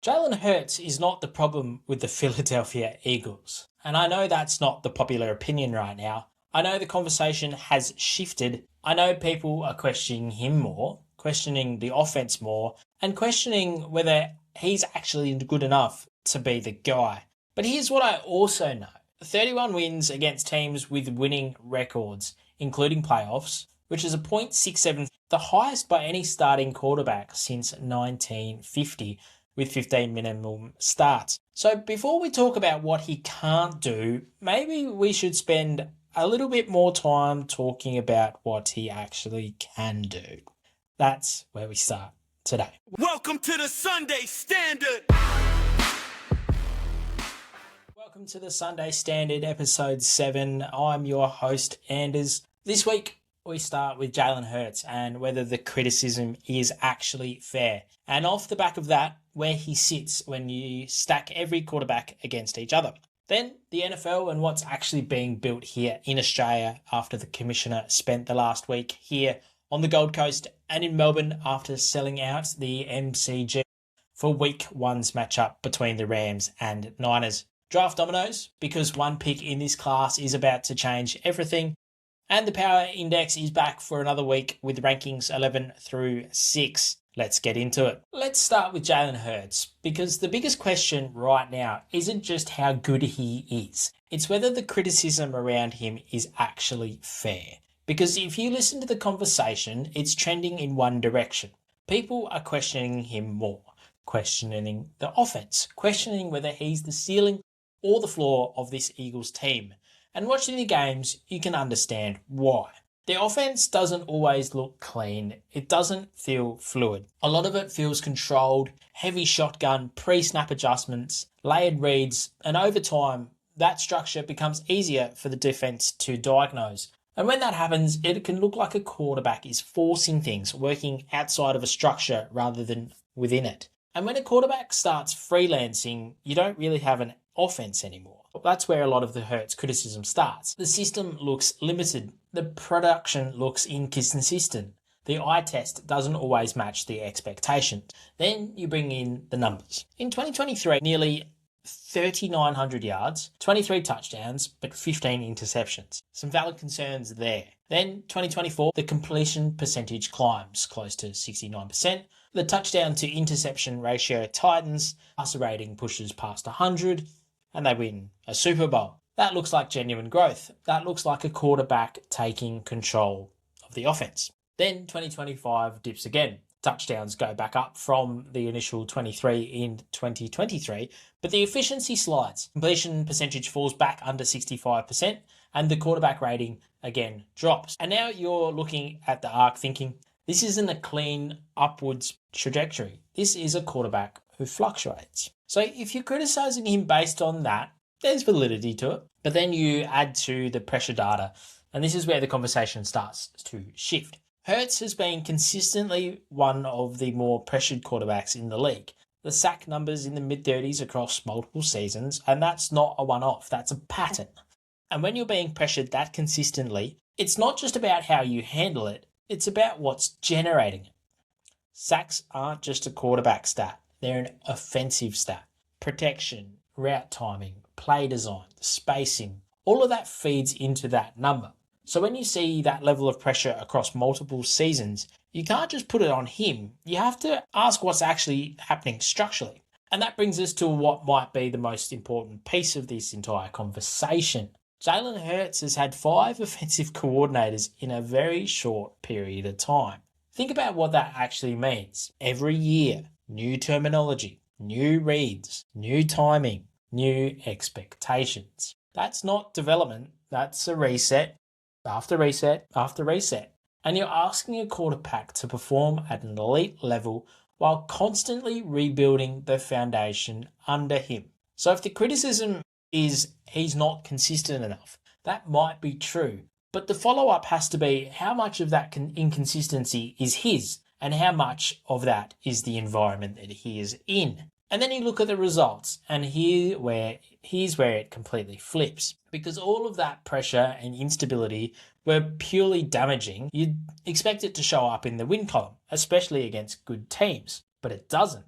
Jalen Hurts is not the problem with the Philadelphia Eagles. And I know that's not the popular opinion right now. I know the conversation has shifted. I know people are questioning him more, questioning the offense more, and questioning whether he's actually good enough to be the guy. But here's what I also know. 31 wins against teams with winning records, including playoffs, which is a .67, the highest by any starting quarterback since 1950. With 15 minimum starts. So before we talk about what he can't do, maybe we should spend a little bit more time talking about what he actually can do. That's where we start today. Welcome to the Sunday Standard. Welcome to the Sunday Standard, episode 7. I'm your host, Anders. This week, we start with Jalen Hurts and whether the criticism is actually fair. And off the back of that, where he sits when you stack every quarterback against each other. Then the NFL and what's actually being built here in Australia after the commissioner spent the last week here on the Gold Coast and in Melbourne after selling out the MCG for week one's matchup between the Rams and Niners. Draft dominoes, because one pick in this class is about to change everything. And the Power Index is back for another week with rankings 11 through 6. Let's get into it. Let's start with Jalen Hurts, because the biggest question right now isn't just how good he is. It's whether the criticism around him is actually fair. Because if you listen to the conversation, it's trending in one direction. People are questioning him more, questioning the offense, questioning whether he's the ceiling or the floor of this Eagles team. And watching the games, you can understand why. The offense doesn't always look clean. It doesn't feel fluid. A lot of it feels controlled, heavy shotgun, pre-snap adjustments, layered reads, and over time, that structure becomes easier for the defense to diagnose. And when that happens, it can look like a quarterback is forcing things, working outside of a structure rather than within it. And when a quarterback starts freelancing, you don't really have an offense anymore. That's where a lot of the Hurts criticism starts. The system looks limited. The production looks inconsistent. The eye test doesn't always match the expectations. Then you bring in the numbers. In 2023, nearly 3,900 yards, 23 touchdowns, but 15 interceptions. Some valid concerns there. Then 2024, the completion percentage climbs close to 69%. The touchdown to interception ratio tightens. Passer rating pushes past 100. And they win a Super Bowl. That looks like genuine growth. That looks like a quarterback taking control of the offense. Then 2025 dips again. Touchdowns go back up from the initial 23 in 2023, but the efficiency slides. Completion percentage falls back under 65%, and the quarterback rating again drops. And now you're looking at the arc thinking, this isn't a clean upwards trajectory. This is a quarterback who fluctuates. So if you're criticizing him based on that, there's validity to it. But then you add to the pressure data, and this is where the conversation starts to shift. Hurts has been consistently one of the more pressured quarterbacks in the league. The sack numbers in the mid-30s across multiple seasons, and that's not a one-off, that's a pattern. And when you're being pressured that consistently, it's not just about how you handle it, it's about what's generating it. Sacks aren't just a quarterback stat. They're an offensive stat. Protection, route timing, play design, spacing, all of that feeds into that number. So when you see that level of pressure across multiple seasons, you can't just put it on him. You have to ask what's actually happening structurally. And that brings us to what might be the most important piece of this entire conversation. Jalen Hurts has had 5 offensive coordinators in a very short period of time. Think about what that actually means. Every year, new terminology, new reads, new timing, new expectations. That's not development, that's a reset after reset after reset. And you're asking a quarterback to perform at an elite level while constantly rebuilding the foundation under him. So if the criticism is he's not consistent enough, that might be true. But the follow-up has to be how much of that inconsistency is his and how much of that is the environment that he is in. And then you look at the results, and here's where it completely flips. Because all of that pressure and instability were purely damaging, you'd expect it to show up in the win column, especially against good teams. But it doesn't.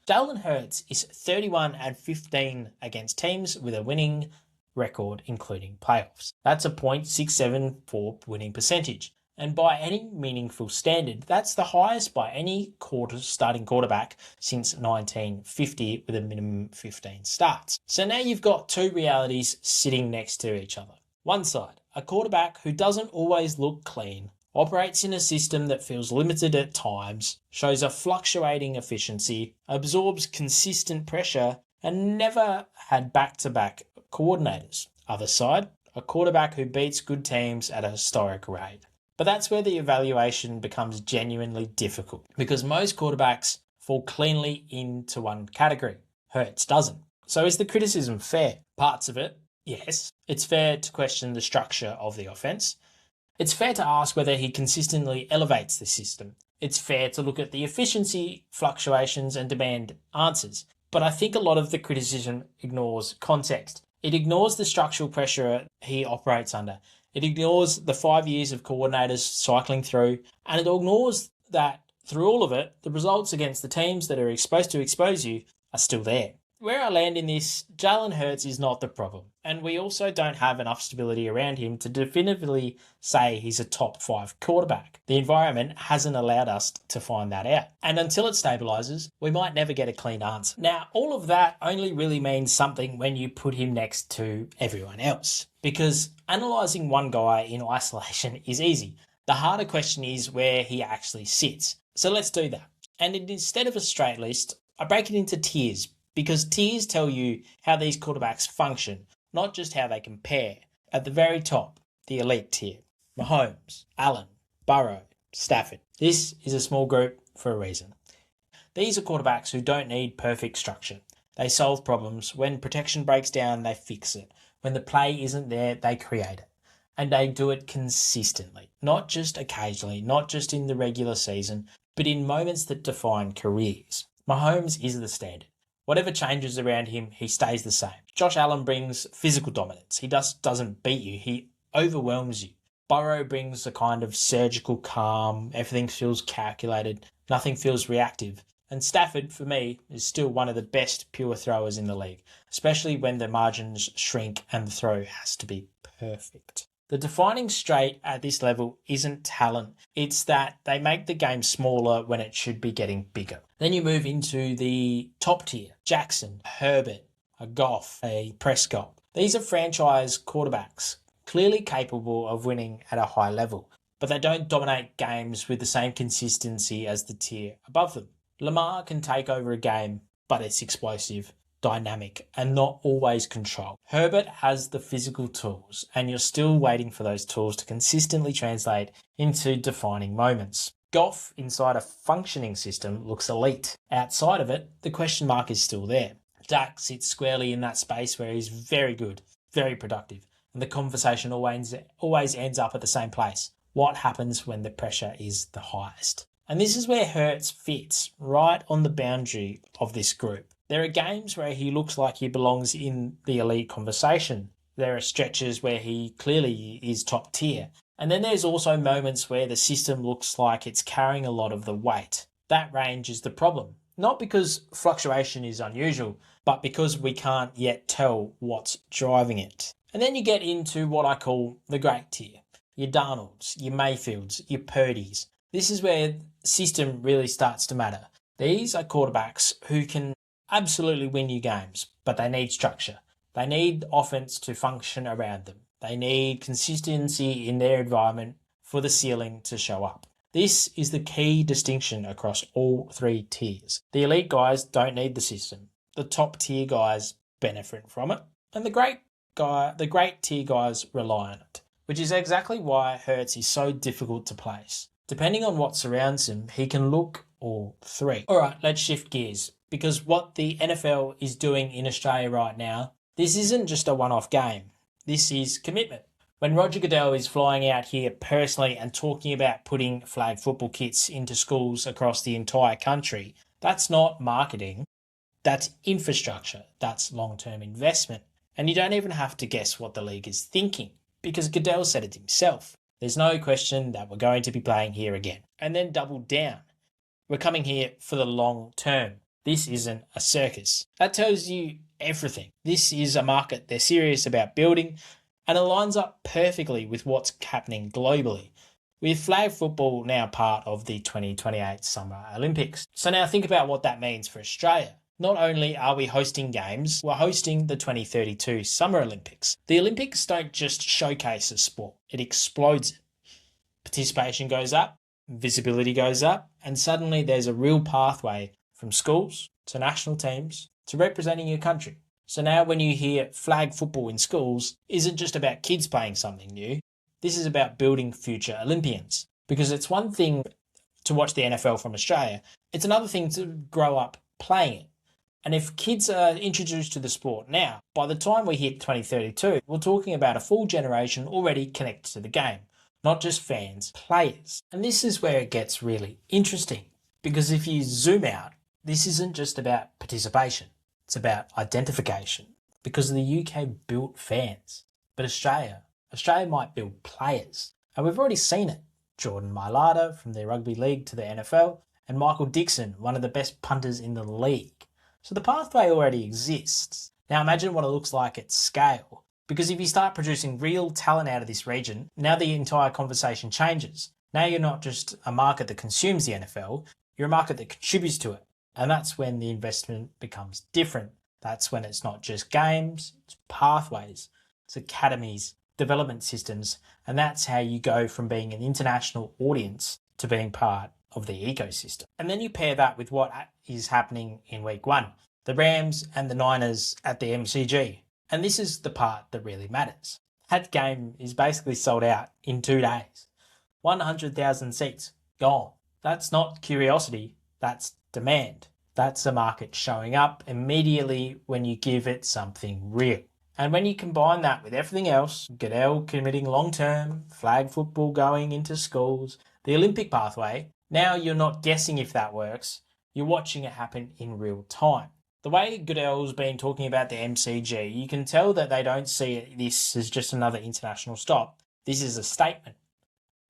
Jalen Hurts is 31-15 against teams with a winning record, including playoffs. That's a .674 winning percentage. And by any meaningful standard, that's the highest by any starting quarterback since 1950 with a minimum 15 starts. So now you've got two realities sitting next to each other. One side, a quarterback who doesn't always look clean, operates in a system that feels limited at times, shows a fluctuating efficiency, absorbs consistent pressure, and never had back-to-back coordinators. Other side, a quarterback who beats good teams at a historic rate. But that's where the evaluation becomes genuinely difficult, because most quarterbacks fall cleanly into one category. Hurts doesn't. So is the criticism fair? Parts of it, yes. It's fair to question the structure of the offense. It's fair to ask whether he consistently elevates the system. It's fair to look at the efficiency fluctuations and demand answers. But I think a lot of the criticism ignores context. It ignores the structural pressure he operates under. It ignores the 5 years of coordinators cycling through, and it ignores that through all of it, the results against the teams that are supposed to expose you are still there. Where I land in this, Jalen Hurts is not the problem, and we also don't have enough stability around him to definitively say he's a top 5 quarterback. The environment hasn't allowed us to find that out, and until it stabilises, we might never get a clean answer. Now, all of that only really means something when you put him next to everyone else, because analysing one guy in isolation is easy. The harder question is where he actually sits. So let's do that. And instead of a straight list, I break it into tiers, because tiers tell you how these quarterbacks function, not just how they compare. At the very top, the elite tier. Mahomes, Allen, Burrow, Stafford. This is a small group for a reason. These are quarterbacks who don't need perfect structure. They solve problems. When protection breaks down, they fix it. When the play isn't there, they create it. And they do it consistently, not just occasionally, not just in the regular season, but in moments that define careers. Mahomes is the standard. Whatever changes around him, he stays the same. Josh Allen brings physical dominance. He doesn't beat you. He overwhelms you. Burrow brings a kind of surgical calm. Everything feels calculated. Nothing feels reactive. And Stafford, for me, is still one of the best pure throwers in the league, especially when the margins shrink and the throw has to be perfect. The defining trait at this level isn't talent. It's that they make the game smaller when it should be getting bigger. Then you move into the top tier. Jackson, Herbert, a Goff, a Prescott. These are franchise quarterbacks, clearly capable of winning at a high level, but they don't dominate games with the same consistency as the tier above them. Lamar can take over a game, but it's explosive, dynamic, and not always controlled. Herbert has the physical tools, and you're still waiting for those tools to consistently translate into defining moments. Goff, inside a functioning system, looks elite. Outside of it, the question mark is still there. Dak sits squarely in that space where he's very good, very productive, and the conversation always ends up at the same place. What happens when the pressure is the highest? And this is where Hurts fits, right on the boundary of this group. There are games where he looks like he belongs in the elite conversation. There are stretches where he clearly is top tier. And then there's also moments where the system looks like it's carrying a lot of the weight. That range is the problem. Not because fluctuation is unusual, but because we can't yet tell what's driving it. And then you get into what I call the great tier. Your Darnolds, your Mayfields, your Purdys. This is where system really starts to matter. These are quarterbacks who can absolutely win you games, but they need structure. They need offense to function around them. They need consistency in their environment for the ceiling to show up. This is the key distinction across all three tiers. The elite guys don't need the system. The top tier guys benefit from it, and the great tier guys rely on it, which is exactly why Hurts is so difficult to place. Depending on what surrounds him, he can look all three. All right, let's shift gears, because what the NFL is doing in Australia right now, this isn't just a one-off game. This is commitment. When Roger Goodell is flying out here personally and talking about putting flag football kits into schools across the entire country, that's not marketing. That's infrastructure. That's long-term investment. And you don't even have to guess what the league is thinking, because Goodell said it himself. There's no question that we're going to be playing here again. And then double down. We're coming here for the long term. This isn't a circus. That tells you everything. This is a market they're serious about building, and it lines up perfectly with what's happening globally, with flag football now part of the 2028 Summer Olympics. So now think about what that means for Australia. Not only are we hosting games, we're hosting the 2032 Summer Olympics. The Olympics don't just showcase a sport, it explodes it. Participation goes up, visibility goes up, and suddenly there's a real pathway from schools to national teams to representing your country. So now when you hear flag football in schools, isn't just about kids playing something new. This is about building future Olympians. Because it's one thing to watch the NFL from Australia, it's another thing to grow up playing it. And if kids are introduced to the sport now, by the time we hit 2032, we're talking about a full generation already connected to the game. Not just fans, players. And this is where it gets really interesting. Because if you zoom out, this isn't just about participation. It's about identification. Because the UK built fans. But Australia might build players. And we've already seen it. Jordan Mailata from the rugby league to the NFL, and Michael Dixon, one of the best punters in the league. So the pathway already exists. Now imagine what it looks like at scale. Because if you start producing real talent out of this region, now the entire conversation changes. Now you're not just a market that consumes the NFL, you're a market that contributes to it. And that's when the investment becomes different. That's when it's not just games, it's pathways, it's academies, development systems, and that's how you go from being an international audience to being part of the ecosystem. And then you pair that with what is happening in week 1, the Rams and the Niners at the MCG. And this is the part that really matters. That game is basically sold out in 2 days. 100,000 seats gone. That's not curiosity, that's demand. That's a market showing up immediately when you give it something real. And when you combine that with everything else, Goodell committing long-term, flag football going into schools, the Olympic pathway, now you're not guessing if that works, you're watching it happen in real time. The way Goodell's been talking about the MCG, you can tell that they don't see this as just another international stop. This is a statement.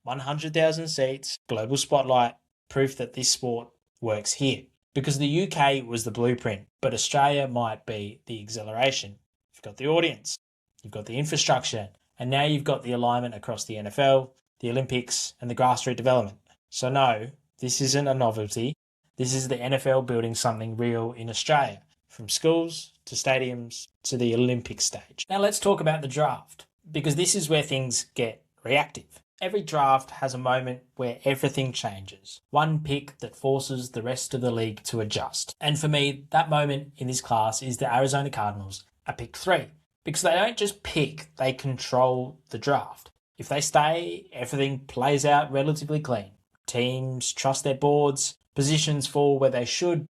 100,000 seats, global spotlight, proof that this sport works here. Because the UK was the blueprint, but Australia might be the acceleration. You've got the audience, you've got the infrastructure, and now you've got the alignment across the NFL, the Olympics, and the grassroots development. So no, this isn't a novelty. This is the NFL building something real in Australia, from schools to stadiums to the Olympic stage. Now let's talk about the draft, because this is where things get reactive. Every draft has a moment where everything changes. One pick that forces the rest of the league to adjust. And for me, that moment in this class is the Arizona Cardinals at pick 3. Because they don't just pick, they control the draft. If they stay, everything plays out relatively clean. Teams trust their boards, positions fall where they should,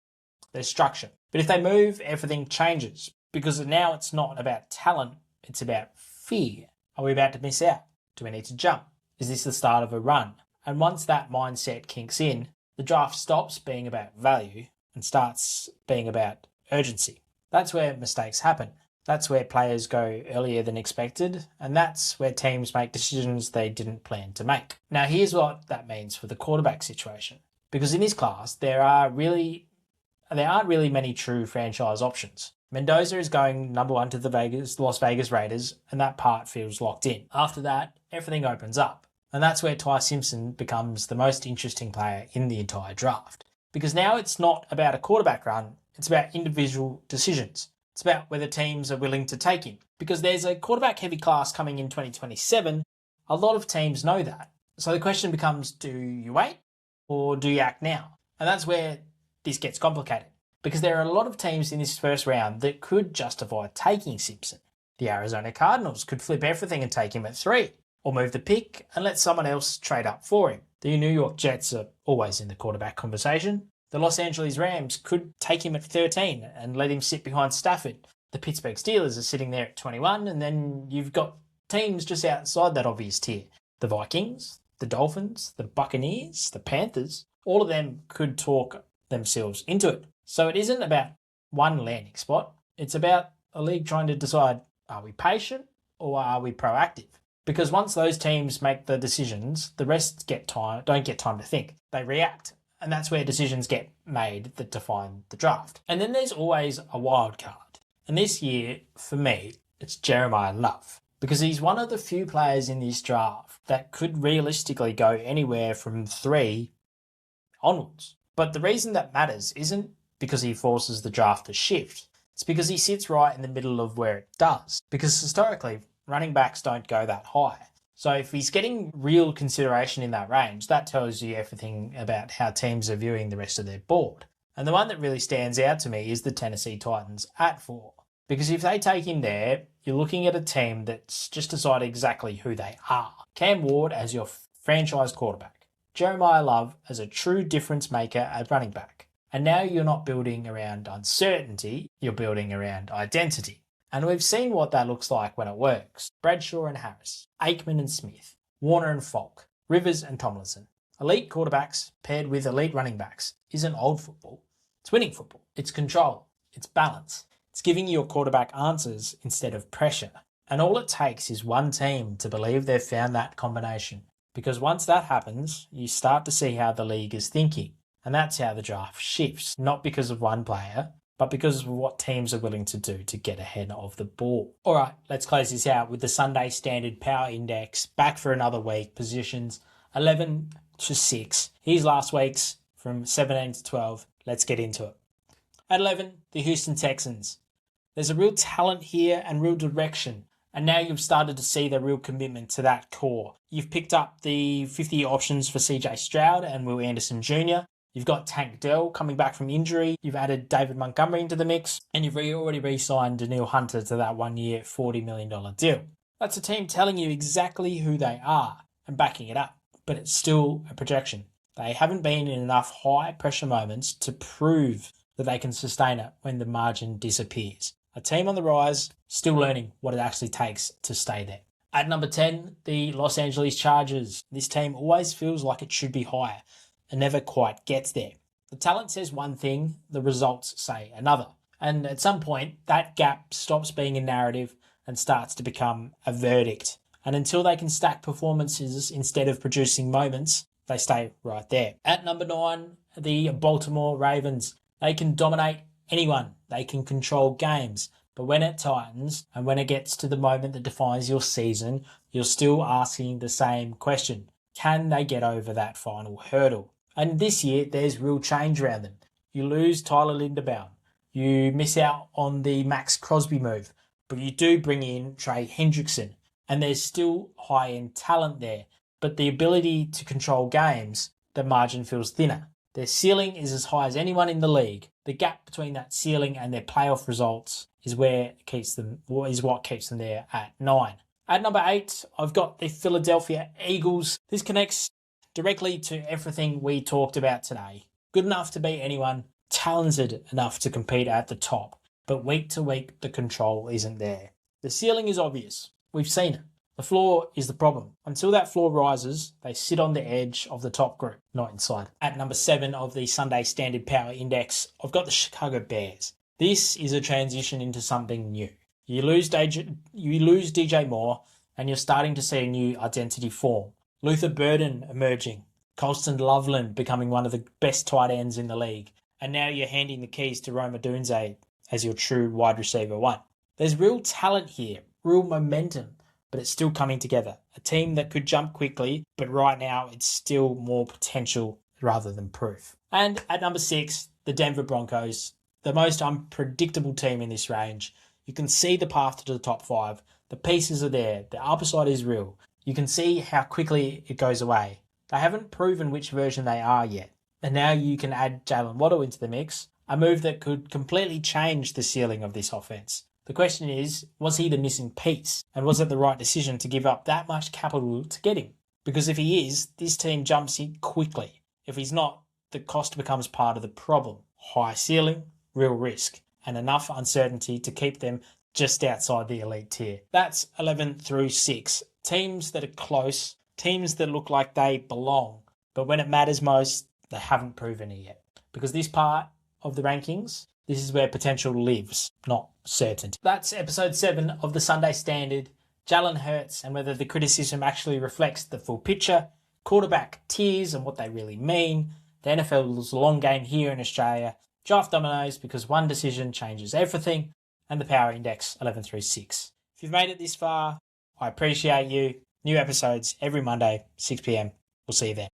there's structure. But if they move, everything changes. Because now it's not about talent, it's about fear. Are we about to miss out? Do we need to jump? Is this the start of a run? And once that mindset kinks in, the draft stops being about value and starts being about urgency. That's where mistakes happen. That's where players go earlier than expected, and that's where teams make decisions they didn't plan to make. Now here's what that means for the quarterback situation. Because in this class, there aren't really many true franchise options. Mendoza is going number 1 to the Las Vegas Raiders, and that part feels locked in. After that, everything opens up. And that's where Ty Simpson becomes the most interesting player in the entire draft. Because now it's not about a quarterback run, it's about individual decisions. It's about whether teams are willing to take him. Because there's a quarterback-heavy class coming in 2027. A lot of teams know that. So the question becomes, do you wait or do you act now? And that's where this gets complicated. Because there are a lot of teams in this first round that could justify taking Simpson. The Arizona Cardinals could flip everything and take him at 3. Or move the pick and let someone else trade up for him. The New York Jets are always in the quarterback conversation. The Los Angeles Rams could take him at 13 and let him sit behind Stafford. The Pittsburgh Steelers are sitting there at 21, and then you've got teams just outside that obvious tier. The Vikings, the Dolphins, the Buccaneers, the Panthers, all of them could talk themselves into it. So it isn't about one landing spot. It's about a league trying to decide, are we patient or are we proactive? Because once those teams make the decisions, the rest don't get time to think. They react. And that's where decisions get made that define the draft. And then there's always a wild card. And this year, for me, it's Jeremiah Love. Because he's one of the few players in this draft that could realistically go anywhere from 3 onwards. But the reason that matters isn't because he forces the draft to shift. It's because he sits right in the middle of where it does. Because historically, running backs don't go that high. So if he's getting real consideration in that range, that tells you everything about how teams are viewing the rest of their board. And the one that really stands out to me is the Tennessee Titans at 4. Because if they take him there, you're looking at a team that's just decided exactly who they are. Cam Ward as your franchise quarterback. Jeremiah Love as a true difference maker at running back. And now you're not building around uncertainty, you're building around identity. And we've seen what that looks like when it works. Bradshaw and Harris, Aikman and Smith, Warner and Falk, Rivers and Tomlinson. Elite quarterbacks paired with elite running backs isn't old football. It's winning football. It's control. It's balance. It's giving your quarterback answers instead of pressure. And all it takes is one team to believe they've found that combination. Because once that happens, you start to see how the league is thinking. And that's how the draft shifts. Not because of one player, but because of what teams are willing to do to get ahead of the ball. All right, let's close this out with the Sunday Standard Power Index. Back for another week. Positions 11 to 6. Here's last week's from 17 to 12. Let's get into it. At 11, the Houston Texans. There's a real talent here and real direction. And now you've started to see the real commitment to that core. You've picked up the 50 options for CJ Stroud and Will Anderson Jr. You've got Tank Dell coming back from injury. You've added David Montgomery into the mix. And you've already re-signed Daniil Hunter to that 1-year, $40 million deal. That's a team telling you exactly who they are and backing it up. But it's still a projection. They haven't been in enough high-pressure moments to prove that they can sustain it when the margin disappears. A team on the rise, still learning what it actually takes to stay there. At number 10, the Los Angeles Chargers. This team always feels like it should be higher and never quite gets there. The talent says one thing, the results say another. And at some point, that gap stops being a narrative and starts to become a verdict. And until they can stack performances instead of producing moments, they stay right there. At number 9, the Baltimore Ravens. They can dominate anyone. They can control games. But when it tightens and when it gets to the moment that defines your season, you're still asking the same question. Can they get over that final hurdle? And this year, there's real change around them. You lose Tyler Linderbaum. You miss out on the Max Crosby move. But you do bring in Trey Hendrickson. And there's still high-end talent there. But the ability to control games, the margin feels thinner. Their ceiling is as high as anyone in the league. The gap between that ceiling and their playoff results is what keeps them there at 9. At number 8, I've got the Philadelphia Eagles. This connects directly to everything we talked about today. Good enough to beat anyone, talented enough to compete at the top, but week to week the control isn't there. The ceiling is obvious. We've seen it. The floor is the problem. Until that floor rises, they sit on the edge of the top group, not inside. At number 7 of the Sunday Standard Power Index, I've got the Chicago Bears. This is a transition into something new. You lose DJ Moore, and you're starting to see a new identity form. Luther Burden emerging. Colston Loveland becoming one of the best tight ends in the league. And now you're handing the keys to Roma Dunze as your true wide receiver 1. There's real talent here, real momentum, but it's still coming together. A team that could jump quickly, but right now it's still more potential rather than proof. And at number 6, the Denver Broncos, the most unpredictable team in this range. You can see the path to the top 5. The pieces are there. The upside is real. You can see how quickly it goes away. They haven't proven which version they are yet. And now you can add Jalen Waddle into the mix, a move that could completely change the ceiling of this offense. The question is, was he the missing piece? And was it the right decision to give up that much capital to get him? Because if he is, this team jumps in quickly. If he's not, the cost becomes part of the problem. High ceiling, real risk, and enough uncertainty to keep them just outside the elite tier. That's 11 through 6. Teams that are close, teams that look like they belong, but when it matters most, they haven't proven it yet. Because this part of the rankings, this is where potential lives, not certainty. That's episode 7 of the Sunday Standard. Jalen Hurts and whether the criticism actually reflects the full picture, quarterback tiers and what they really mean, The NFL's long game here in Australia. Draft dominoes, because one decision changes everything, and the Power Index 1136. If you've made it this far, I appreciate you. New episodes every Monday, 6 p.m. We'll see you then.